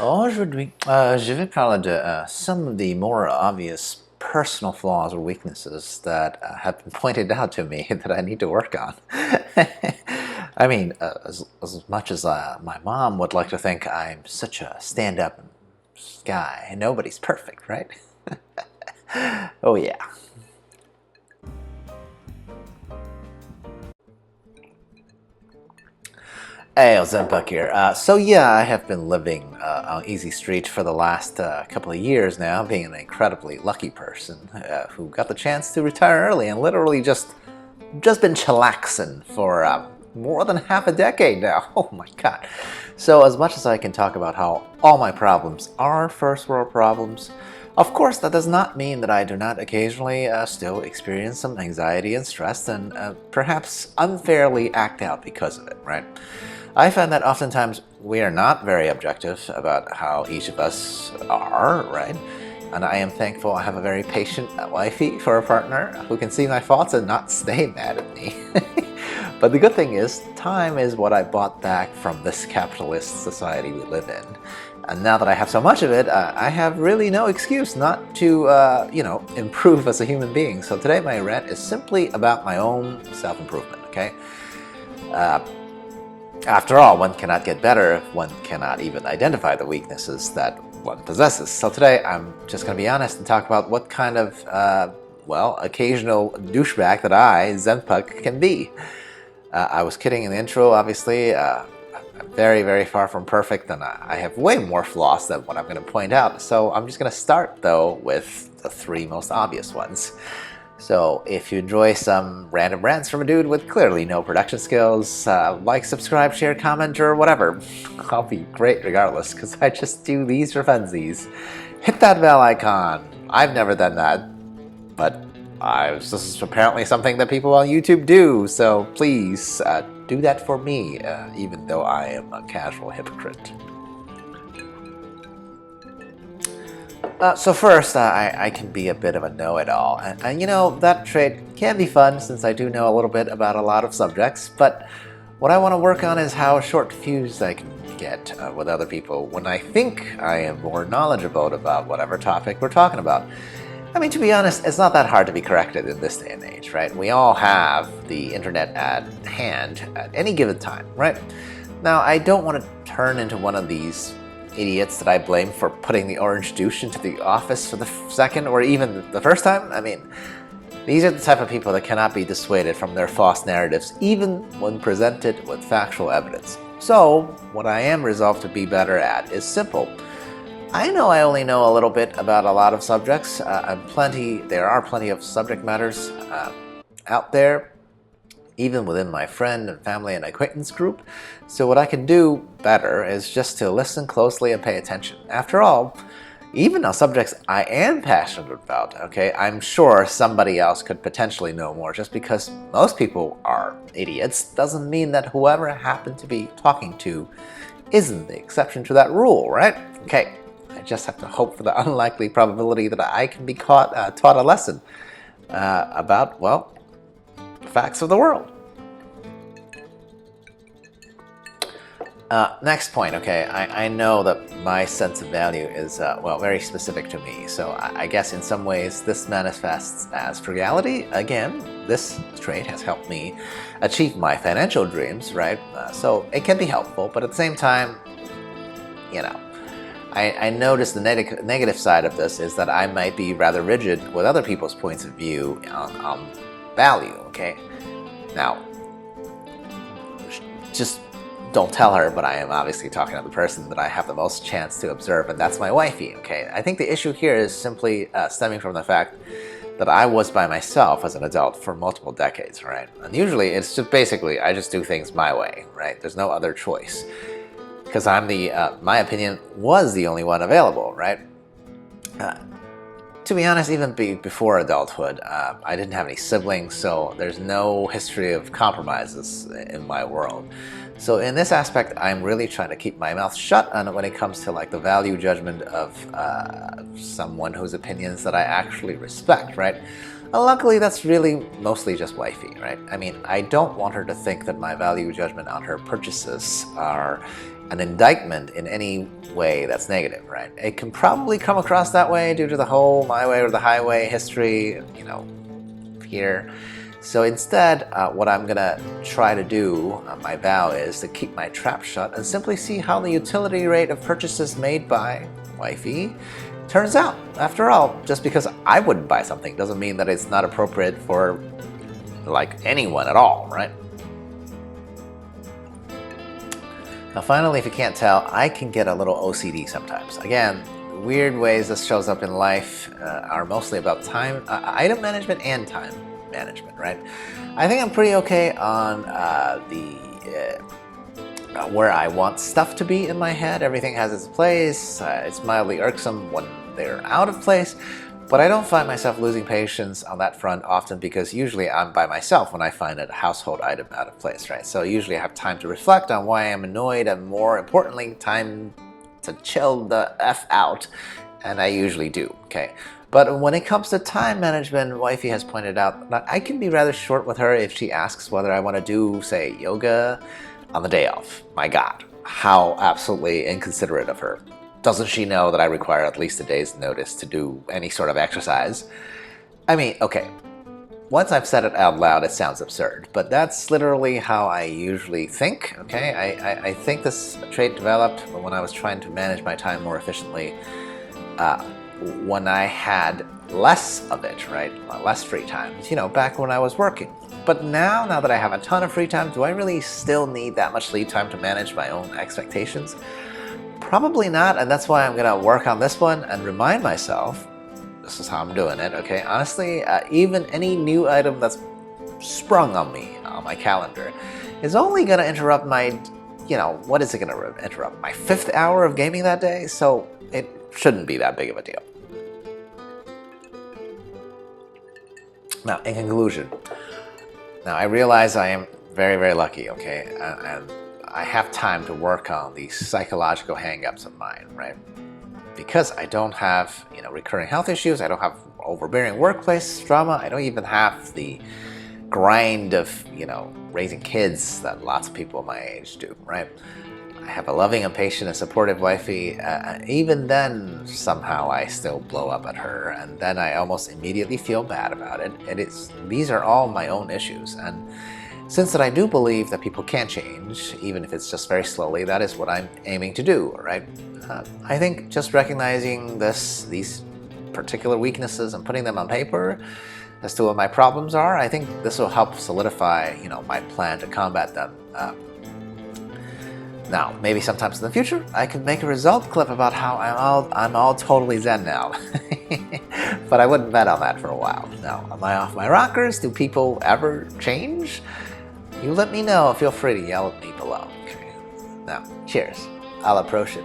Aujourd'hui, je vais parler de some of the more obvious personal flaws or weaknesses that have been pointed out to me that I need to work on. I mean, as much as my mom would like to think I'm such a stand-up guy, nobody's perfect, right? Oh yeah. Hey, Ozempic here. So yeah, I have been living on Easy Street for the last couple of years now, being an incredibly lucky person who got the chance to retire early and literally just been chillaxing for more than half a decade now. Oh my god. So as much as I can talk about how all my problems are first world problems, of course that does not mean that I do not occasionally still experience some anxiety and stress and perhaps unfairly act out because of it, right? I find that oftentimes we are not very objective about how each of us are, right? And I am thankful I have a very patient wifey for a partner who can see my faults and not stay mad at me. But the good thing is, time is what I bought back from this capitalist society we live in. And now that I have so much of it, I have really no excuse not to, improve as a human being. So today my rant is simply about my own self-improvement, okay? After all, one cannot get better if one cannot even identify the weaknesses that one possesses. So today I'm just going to be honest and talk about what kind of, occasional douchebag that I, Zenpuk, can be. I was kidding in the intro, obviously. I'm very, very far from perfect, and I have way more flaws than what I'm going to point out. So I'm just going to start, though, with the three most obvious ones. So if you enjoy some random rants from a dude with clearly no production skills, like, subscribe, share, comment, or whatever. I'll be great regardless, because I just do these for funsies. Hit that bell icon. I've never done that, but this is apparently something that people on YouTube do, so please do that for me, even though I am a casual hypocrite. So first, I can be a bit of a know-it-all, and you know, that trait can be fun since I do know a little bit about a lot of subjects, but what I want to work on is how short-fused I can get with other people when I think I am more knowledgeable about whatever topic we're talking about. I mean, to be honest, it's not that hard to be corrected in this day and age, right? We all have the internet at hand at any given time, right? Now, I don't want to turn into one of these idiots that I blame for putting the orange douche into the office for the second or even the first time. I mean, these are the type of people that cannot be dissuaded from their false narratives, even when presented with factual evidence. So, what I am resolved to be better at is simple. I know I only know a little bit about a lot of subjects, there are plenty of subject matters out there, even within my friend and family and acquaintance group. So what I can do better is just to listen closely and pay attention. After all, even on subjects I am passionate about, okay, I'm sure somebody else could potentially know more. Just because most people are idiots doesn't mean that whoever I happen to be talking to isn't the exception to that rule, right? Okay, I just have to hope for the unlikely probability that I can be taught a lesson about, well, facts of the world. Next point, okay, I know that my sense of value is, very specific to me, so I guess in some ways this manifests as frugality. Again, this trait has helped me achieve my financial dreams, right? So it can be helpful, but at the same time, you know, I notice the negative side of this is that I might be rather rigid with other people's points of view on value, okay? Now, just don't tell her, but I am obviously talking to the person that I have the most chance to observe, and that's my wifey, okay? I think the issue here is simply stemming from the fact that I was by myself as an adult for multiple decades, right? And usually it's just basically, I just do things my way, right? There's no other choice. Because I'm my opinion was the only one available, right? To be honest, even before adulthood, I didn't have any siblings, so there's no history of compromises in my world. So in this aspect, I'm really trying to keep my mouth shut when it comes to like the value judgment of someone whose opinions that I actually respect, right? Luckily, that's really mostly just wifey, right? I mean, I don't want her to think that my value judgment on her purchases are an indictment in any way that's negative, right? It can probably come across that way due to the whole my way or the highway history, here. So instead, what I'm gonna try to do, my vow is to keep my trap shut and simply see how the utility rate of purchases made by wifey turns out. After all, just because I wouldn't buy something doesn't mean that it's not appropriate for like anyone at all, right? Now finally, if you can't tell, I can get a little OCD sometimes. Again, weird ways this shows up in life are mostly about time, item management and time management, right? I think I'm pretty okay on where I want stuff to be in my head. Everything has its place. It's mildly irksome when they're out of place, but I don't find myself losing patience on that front often because usually I'm by myself when I find a household item out of place, right? So usually I have time to reflect on why I'm annoyed and more importantly, time to chill the F out, and I usually do, okay? But when it comes to time management, wifey has pointed out that I can be rather short with her if she asks whether I want to do, say, yoga on the day off. My God, how absolutely inconsiderate of her. Doesn't she know that I require at least a day's notice to do any sort of exercise? I mean, okay, once I've said it out loud, it sounds absurd, but that's literally how I usually think, okay? I think this trait developed when I was trying to manage my time more efficiently when I had less of it, right? Less free time, back when I was working. But now that I have a ton of free time, do I really still need that much lead time to manage my own expectations? Probably not, and that's why I'm gonna work on this one and remind myself, this is how I'm doing it, okay? Honestly, even any new item that's sprung on me, on my calendar, is only gonna interrupt my, what is it gonna interrupt? My 5th hour of gaming that day? So it shouldn't be that big of a deal. Now, in conclusion, I realize I am very, very lucky, okay? And I have time to work on these psychological hang-ups of mine, right? Because I don't have, recurring health issues, I don't have overbearing workplace drama, I don't even have the grind of, raising kids that lots of people my age do, right? I have a loving and patient and supportive wifey. Even then, somehow I still blow up at her, and then I almost immediately feel bad about it. These are all my own issues, and since that I do believe that people can change, even if it's just very slowly, that is what I'm aiming to do, right? I think just recognizing these particular weaknesses and putting them on paper as to what my problems are, I think this will help solidify, my plan to combat them. Now, maybe sometimes in the future, I could make a result clip about how I'm all totally zen now. But I wouldn't bet on that for a while. Now, am I off my rockers? Do people ever change? You let me know. Feel free to yell at me below. Okay. Now, cheers. A la prochaine.